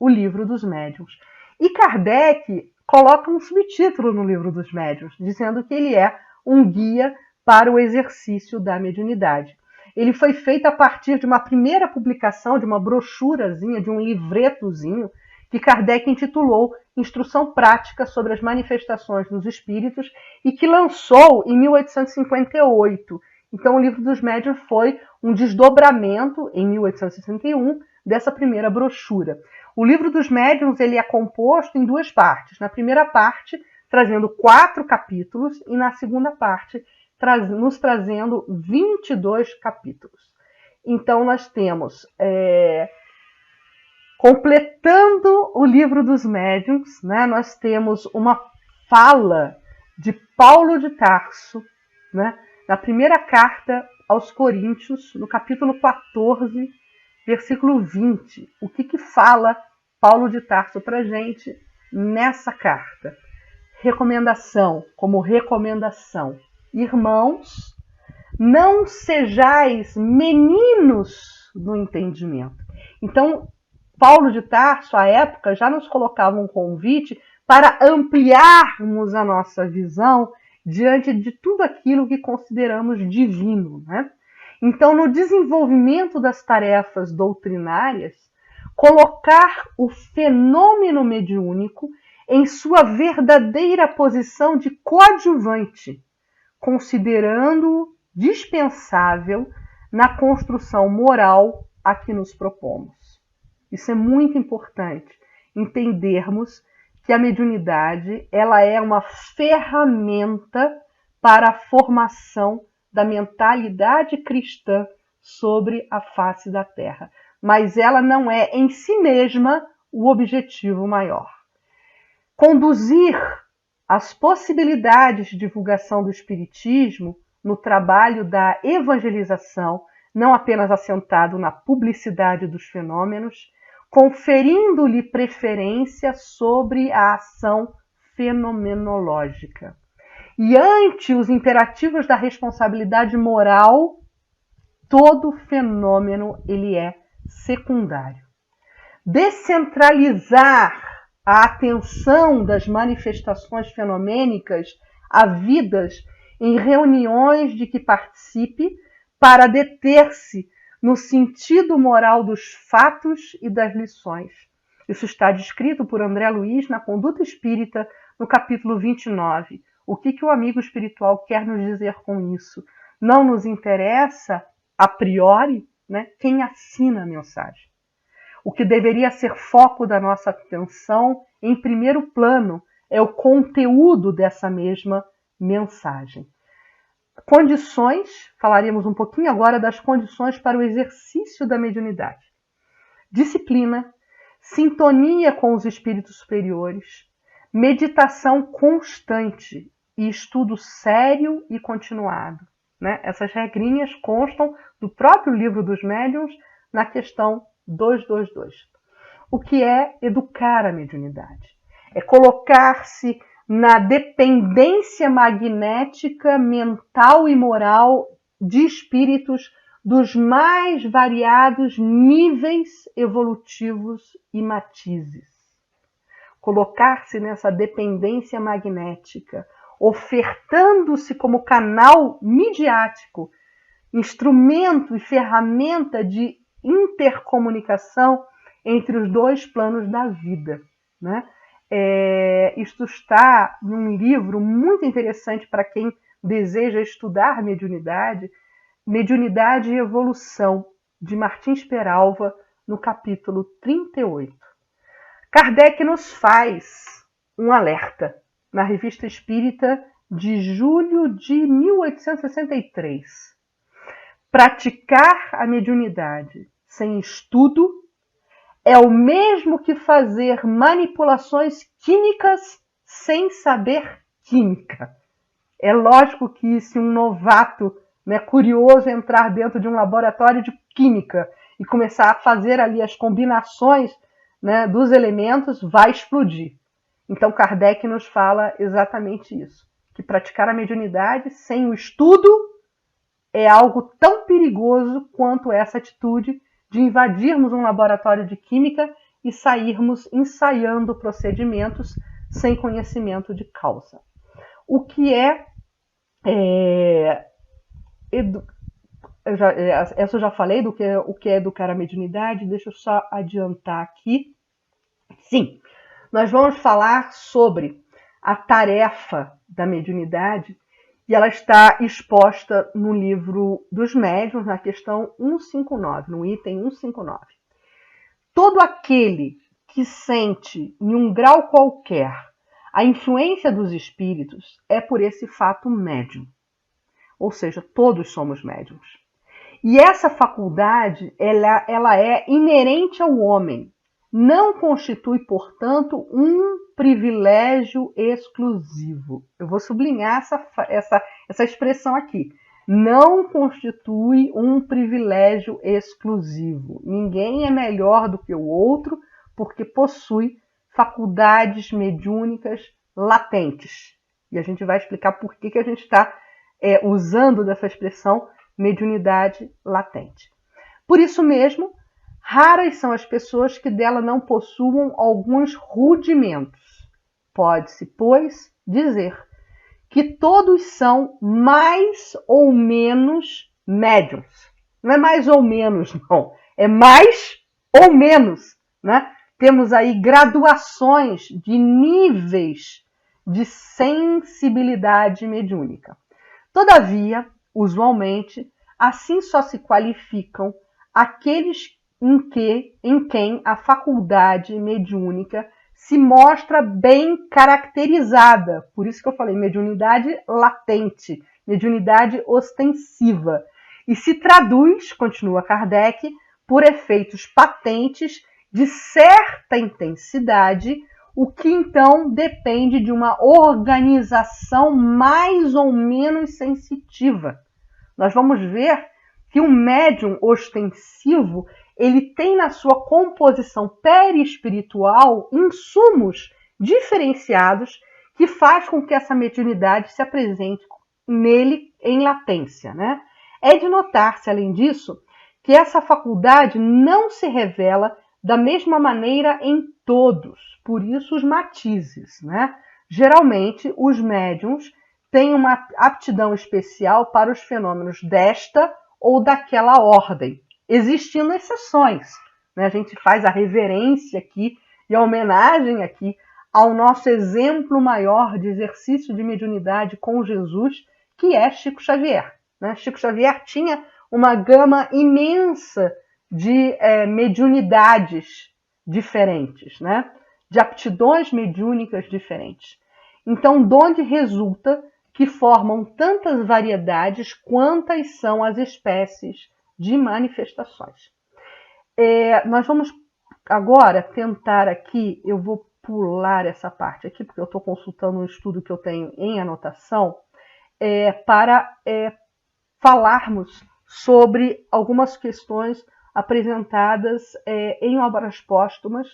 O Livro dos Médiuns. E Kardec coloca um subtítulo no Livro dos Médiuns, dizendo que ele é um guia para o exercício da mediunidade. Ele foi feito a partir de uma primeira publicação, de uma brochurazinha, de um livretozinho, que Kardec intitulou Instrução Prática sobre as Manifestações dos Espíritos e que lançou em 1858. Então, o Livro dos Médiuns foi um desdobramento, em 1861, dessa primeira brochura. O Livro dos Médiuns ele é composto em 2 partes. Na primeira parte, trazendo 4 capítulos, e na segunda parte, nos trazendo 22 capítulos. Então, nós temos, completando o Livro dos Médiuns, né, nós temos uma fala de Paulo de Tarso, né, na primeira carta aos Coríntios, no capítulo 14, versículo 20. O que fala Paulo de Tarso para a gente nessa carta? Recomendação, como recomendação. Irmãos, não sejais meninos no entendimento. Então, Paulo de Tarso, à época, já nos colocava um convite para ampliarmos a nossa visão diante de tudo aquilo que consideramos divino, né? Então, no desenvolvimento das tarefas doutrinárias, colocar o fenômeno mediúnico em sua verdadeira posição de coadjuvante. considerando dispensável na construção moral a que nos propomos. Isso é muito importante, entendermos que a mediunidade ela é uma ferramenta para a formação da mentalidade cristã sobre a face da Terra, mas ela não é em si mesma o objetivo maior. Conduzir as possibilidades de divulgação do Espiritismo no trabalho da evangelização, não apenas assentado na publicidade dos fenômenos, conferindo-lhe preferência sobre a ação fenomenológica. E ante os imperativos da responsabilidade moral, todo fenômeno ele é secundário. Descentralizar a atenção das manifestações fenomênicas havidas em reuniões de que participe para deter-se no sentido moral dos fatos e das lições. Isso está descrito por André Luiz na Conduta Espírita, no capítulo 29. O que o amigo espiritual quer nos dizer com isso? Não nos interessa, a priori, quem assina a mensagem. O que deveria ser foco da nossa atenção, em primeiro plano, é o conteúdo dessa mesma mensagem. Condições, falaremos um pouquinho agora das condições para o exercício da mediunidade. Disciplina, sintonia com os espíritos superiores, meditação constante e estudo sério e continuado. Essas regrinhas constam do próprio Livro dos Médiuns na questão 222. O que é educar a mediunidade? É colocar-se na dependência magnética, mental e moral de espíritos dos mais variados níveis evolutivos e matizes. Colocar-se nessa dependência magnética, ofertando-se como canal midiático, instrumento e ferramenta de intercomunicação entre os dois planos da vida. Isto está num livro muito interessante para quem deseja estudar mediunidade, Mediunidade e Evolução, de Martins Peralva, no capítulo 38. Kardec nos faz um alerta na Revista Espírita de julho de 1863. Praticar a mediunidade sem estudo é o mesmo que fazer manipulações químicas sem saber química. É lógico que se um novato curioso entrar dentro de um laboratório de química e começar a fazer ali as combinações dos elementos, vai explodir. Então Kardec nos fala exatamente isso, que praticar a mediunidade sem o estudo é algo tão perigoso quanto essa atitude de invadirmos um laboratório de química e sairmos ensaiando procedimentos sem conhecimento de causa. O que eu já falei do que é educar a mediunidade, deixa eu só adiantar aqui. Sim, nós vamos falar sobre a tarefa da mediunidade e ela está exposta no Livro dos Médiuns, na questão 159, no item 159. Todo aquele que sente, em um grau qualquer, a influência dos espíritos é por esse fato médium. Ou seja, todos somos médiuns. E essa faculdade, ela é inerente ao homem. Não constitui, portanto, um privilégio exclusivo. Eu vou sublinhar essa expressão aqui. Não constitui um privilégio exclusivo. Ninguém é melhor do que o outro porque possui faculdades mediúnicas latentes. E a gente vai explicar por que a gente está usando dessa expressão mediunidade latente. Por isso mesmo, raras são as pessoas que dela não possuam alguns rudimentos. Pode-se, pois, dizer que todos são mais ou menos médiuns. Não é mais ou menos, não. É mais ou menos. Temos aí graduações de níveis de sensibilidade mediúnica. Todavia, usualmente, assim só se qualificam aqueles em quem a faculdade mediúnica se mostra bem caracterizada. Por isso que eu falei mediunidade latente, mediunidade ostensiva. E se traduz, continua Kardec, por efeitos patentes de certa intensidade, o que então depende de uma organização mais ou menos sensitiva. Nós vamos ver que o médium ostensivo ele tem na sua composição perispiritual insumos diferenciados que faz com que essa mediunidade se apresente nele em latência, né? É de notar-se, além disso, que essa faculdade não se revela da mesma maneira em todos, por isso os matizes, né? Geralmente, os médiums têm uma aptidão especial para os fenômenos desta ou daquela ordem, existindo exceções, né? A gente faz a reverência aqui e a homenagem aqui ao nosso exemplo maior de exercício de mediunidade com Jesus, que é Chico Xavier, né? Chico Xavier tinha uma gama imensa de mediunidades diferentes, né? De aptidões mediúnicas diferentes. Então, de onde resulta que formam tantas variedades quantas são as espécies de manifestações. Nós vamos agora tentar aqui, eu vou pular essa parte aqui, porque eu estou consultando um estudo que eu tenho em anotação, para falarmos sobre algumas questões apresentadas em obras póstumas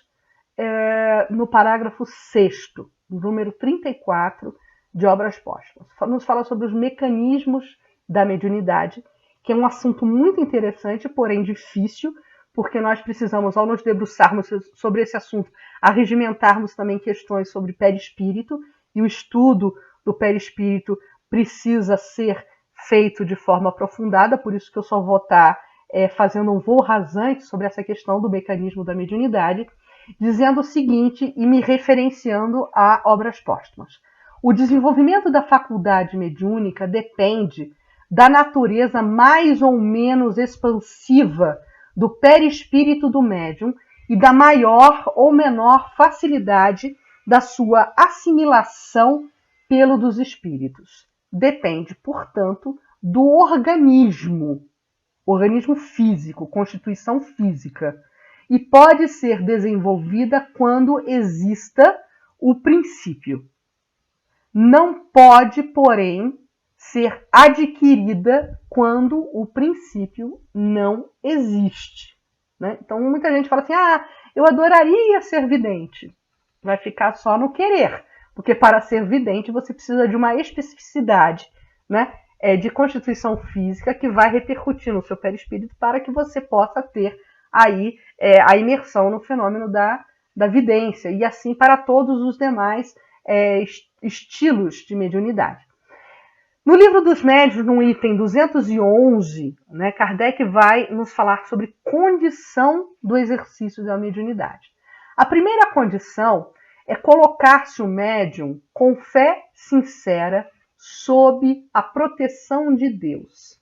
no parágrafo 6º, número 34 de obras póstumas. Nos fala sobre os mecanismos da mediunidade, que é um assunto muito interessante, porém difícil, porque nós precisamos, ao nos debruçarmos sobre esse assunto, arregimentarmos também questões sobre perispírito, e o estudo do perispírito precisa ser feito de forma aprofundada, por isso que eu só vou estar fazendo um voo rasante sobre essa questão do mecanismo da mediunidade, dizendo o seguinte e me referenciando a obras póstumas. O desenvolvimento da faculdade mediúnica depende da natureza mais ou menos expansiva do perispírito do médium e da maior ou menor facilidade da sua assimilação pelo dos espíritos. Depende, portanto, do organismo físico, constituição física, e pode ser desenvolvida quando exista o princípio. Não pode, porém, ser adquirida quando o princípio não existe, né? Então, muita gente fala assim, eu adoraria ser vidente. Vai ficar só no querer, porque para ser vidente você precisa de uma especificidade, né, de constituição física que vai repercutir no seu perispírito para que você possa ter aí a imersão no fenômeno da vidência, e assim para todos os demais estilos de mediunidade. No livro dos médiuns, no item 211, né, Kardec vai nos falar sobre condição do exercício da mediunidade. A primeira condição é colocar-se o médium com fé sincera sob a proteção de Deus.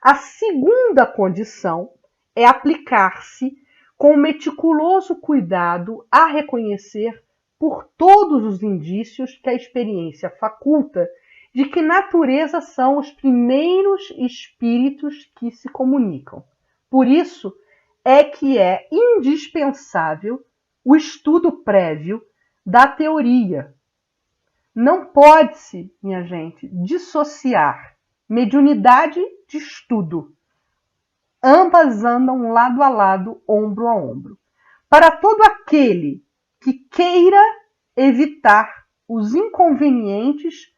A segunda condição é aplicar-se com meticuloso cuidado a reconhecer por todos os indícios que a experiência faculta de que natureza são os primeiros espíritos que se comunicam. Por isso é que é indispensável o estudo prévio da teoria. Não pode-se, minha gente, dissociar mediunidade de estudo. Ambas andam lado a lado, ombro a ombro. Para todo aquele que queira evitar os inconvenientes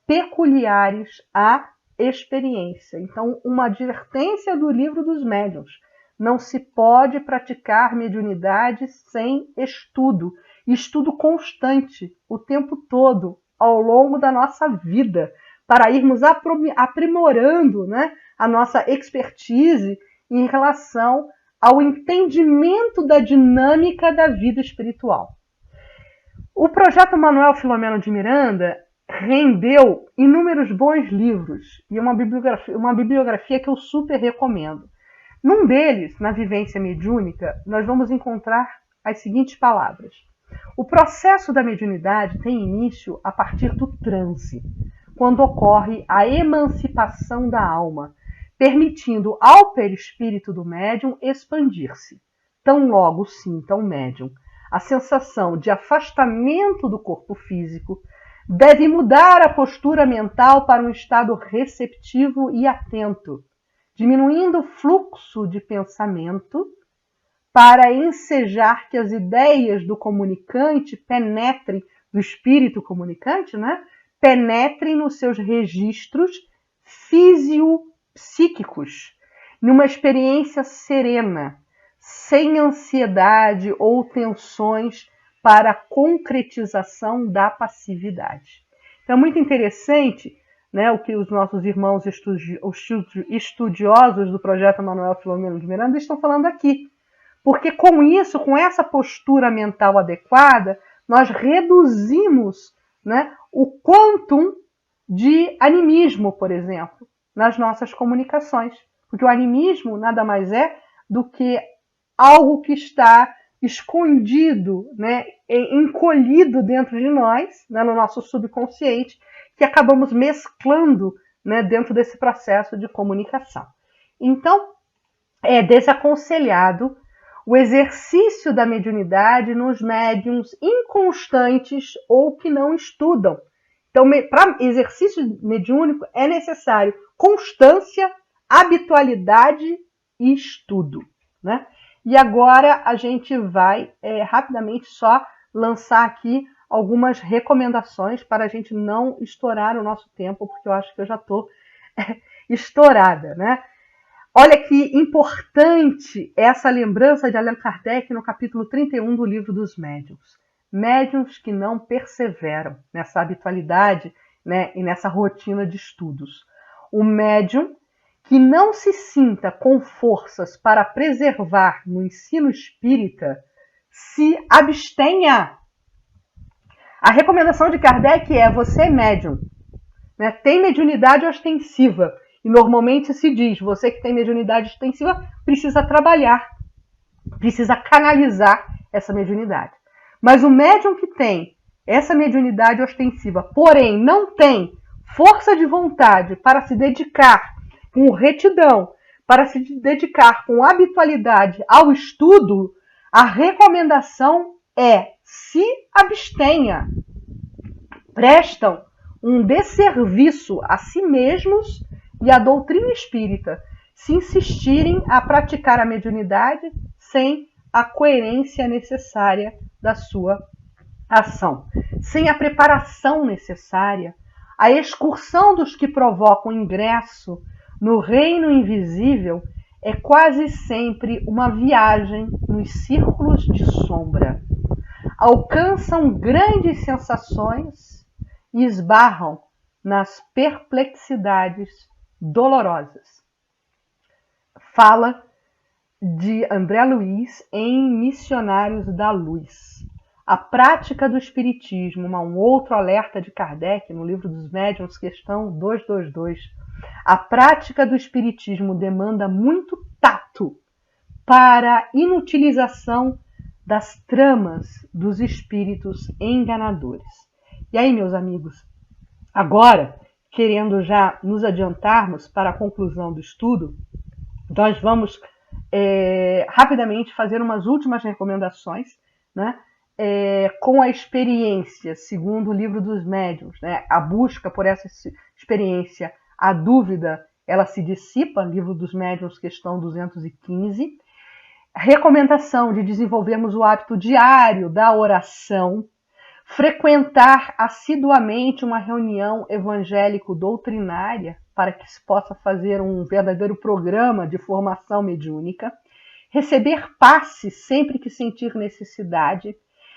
peculiares à experiência. Então, uma advertência do livro dos médiuns. Não se pode praticar mediunidade sem estudo. Estudo constante, o tempo todo, ao longo da nossa vida, para irmos aprimorando, né, a nossa expertise em relação ao entendimento da dinâmica da vida espiritual. O projeto Manuel Filomeno de Miranda rendeu inúmeros bons livros e uma bibliografia que eu super recomendo. Num deles, na Vivência Mediúnica, nós vamos encontrar as seguintes palavras. O processo da mediunidade tem início a partir do transe, quando ocorre a emancipação da alma, permitindo ao perispírito do médium expandir-se. Tão logo sinta o médium a sensação de afastamento do corpo físico, deve mudar a postura mental para um estado receptivo e atento, diminuindo o fluxo de pensamento para ensejar que as ideias do comunicante penetrem, do espírito comunicante, né? Penetrem nos seus registros físio-psíquicos, numa experiência serena, sem ansiedade ou tensões para a concretização da passividade. Então é muito interessante, né, o que os nossos irmãos estudiosos do projeto Manuel Filomeno de Miranda estão falando aqui. Porque com isso, com essa postura mental adequada, nós reduzimos, né, o quantum de animismo, por exemplo, nas nossas comunicações. Porque o animismo nada mais é do que algo que está escondido, né, encolhido dentro de nós, né, no nosso subconsciente, que acabamos mesclando, né, dentro desse processo de comunicação. Então, é desaconselhado o exercício da mediunidade nos médiums inconstantes ou que não estudam. Então, para exercício mediúnico é necessário constância, habitualidade e estudo, né? E agora a gente vai rapidamente só lançar aqui algumas recomendações para a gente não estourar o nosso tempo, porque eu acho que eu já estou estourada, né? Olha que importante essa lembrança de Allan Kardec no capítulo 31 do Livro dos Médiuns. Médiuns que não perseveram nessa habitualidade, né, e nessa rotina de estudos. O médium que não se sinta com forças para preservar no ensino espírita, se abstenha. A recomendação de Kardec é: você é médium, né? Tem mediunidade ostensiva. E normalmente se diz, você que tem mediunidade ostensiva precisa trabalhar, precisa canalizar essa mediunidade. Mas o médium que tem essa mediunidade ostensiva, porém não tem força de vontade para se dedicar com retidão, para se dedicar com habitualidade ao estudo, a recomendação é: se abstenha. Prestam um desserviço a si mesmos e à doutrina espírita se insistirem a praticar a mediunidade sem a coerência necessária da sua ação, sem a preparação necessária. A excursão dos que provocam ingresso no reino invisível é quase sempre uma viagem nos círculos de sombra. Alcançam grandes sensações e esbarram nas perplexidades dolorosas. Fala de André Luiz em Missionários da Luz. A prática do espiritismo, um outro alerta de Kardec no Livro dos Médiuns, questão 222. A prática do espiritismo demanda muito tato para a inutilização das tramas dos espíritos enganadores. E aí, meus amigos, agora, querendo já nos adiantarmos para a conclusão do estudo, nós vamos rapidamente fazer umas últimas recomendações, né? Com a experiência, segundo o Livro dos Médiuns, né? A busca por essa experiência, a dúvida, ela se dissipa, Livro dos Médiuns, questão 215. Recomendação de desenvolvermos o hábito diário da oração, frequentar assiduamente uma reunião evangélico-doutrinária para que se possa fazer um verdadeiro programa de formação mediúnica, receber passe sempre que sentir necessidade,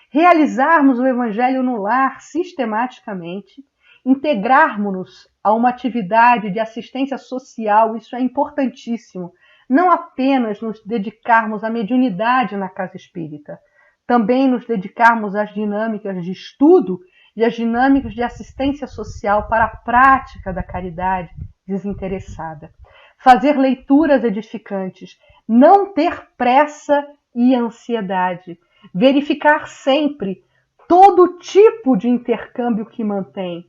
realizarmos o evangelho no lar sistematicamente, integrarmos-nos a uma atividade de assistência social, isso é importantíssimo, não apenas nos dedicarmos à mediunidade na casa espírita, também nos dedicarmos às dinâmicas de estudo e as dinâmicas de assistência social para a prática da caridade desinteressada. Fazer leituras edificantes, não ter pressa e ansiedade, verificar sempre todo tipo de intercâmbio que mantém,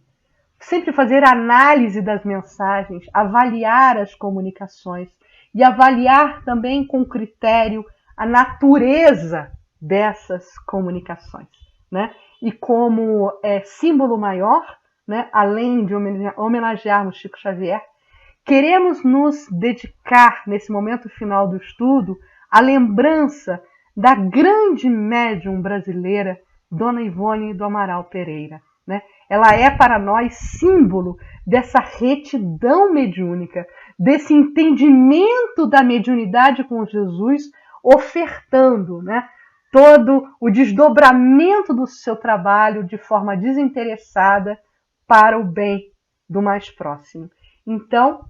sempre fazer análise das mensagens, avaliar as comunicações e avaliar também com critério a natureza dessas comunicações, né? E como símbolo maior, né, além de homenagearmos Chico Xavier, queremos nos dedicar, nesse momento final do estudo, à lembrança da grande médium brasileira, Dona Ivone do Amaral Pereira, né? Ela é para nós símbolo dessa retidão mediúnica, desse entendimento da mediunidade com Jesus, ofertando, né, todo o desdobramento do seu trabalho de forma desinteressada para o bem do mais próximo. Então,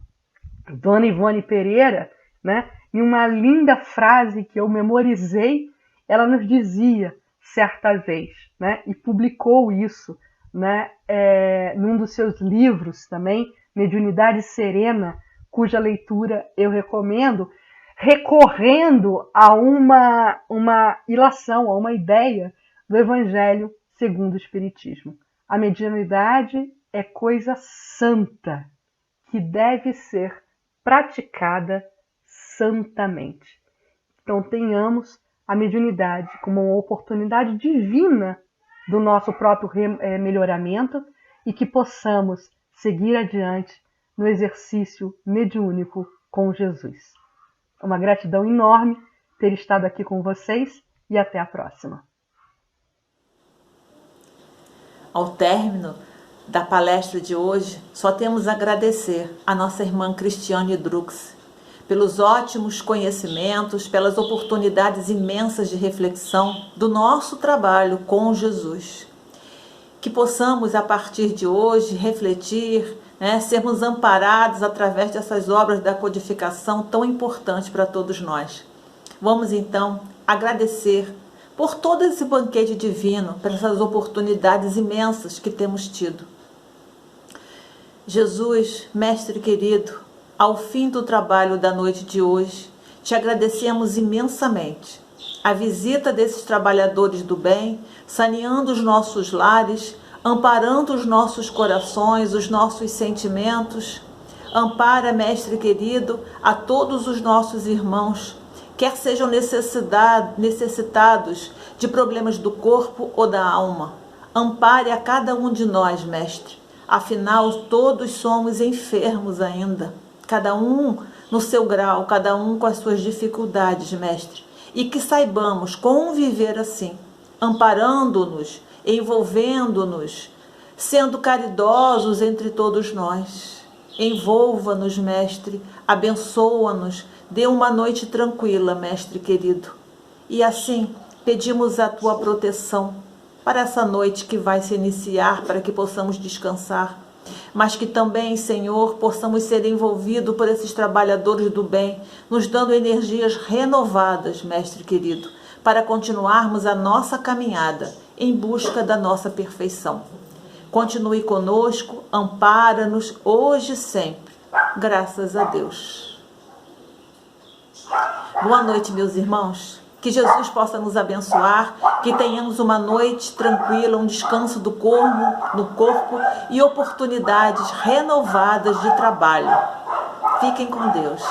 Dona Ivone Pereira, né, em uma linda frase que eu memorizei, ela nos dizia certa vez, né, e publicou isso, né, num dos seus livros também, Mediunidade Serena, cuja leitura eu recomendo, recorrendo a uma ilação, a uma ideia do Evangelho segundo o Espiritismo. A mediunidade é coisa santa, que deve ser praticada santamente. Então tenhamos a mediunidade como uma oportunidade divina do nosso próprio melhoramento e que possamos seguir adiante no exercício mediúnico com Jesus. Uma gratidão enorme ter estado aqui com vocês e até a próxima. Ao término da palestra de hoje, só temos a agradecer a nossa irmã Cristiane Drux pelos ótimos conhecimentos, pelas oportunidades imensas de reflexão do nosso trabalho com Jesus. Que possamos, a partir de hoje, refletir, né, sermos amparados através dessas obras da codificação tão importantes para todos nós. Vamos, então, agradecer por todo esse banquete divino, por essas oportunidades imensas que temos tido. Jesus, Mestre querido, ao fim do trabalho da noite de hoje, te agradecemos imensamente a visita desses trabalhadores do bem, saneando os nossos lares, amparando os nossos corações, os nossos sentimentos. Ampara, Mestre querido, a todos os nossos irmãos, quer sejam necessitados de problemas do corpo ou da alma. Ampare a cada um de nós, Mestre. Afinal, todos somos enfermos ainda, cada um no seu grau, cada um com as suas dificuldades, Mestre. E que saibamos conviver assim, amparando-nos, envolvendo-nos, sendo caridosos entre todos nós. Envolva-nos, Mestre, abençoa-nos, dê uma noite tranquila, Mestre querido. E assim, pedimos a tua proteção para essa noite que vai se iniciar, para que possamos descansar, mas que também, Senhor, possamos ser envolvidos por esses trabalhadores do bem, nos dando energias renovadas, Mestre querido, para continuarmos a nossa caminhada em busca da nossa perfeição. Continue conosco, ampara-nos hoje e sempre. Graças a Deus. Boa noite, meus irmãos. Que Jesus possa nos abençoar, que tenhamos uma noite tranquila, um descanso do corpo e oportunidades renovadas de trabalho. Fiquem com Deus.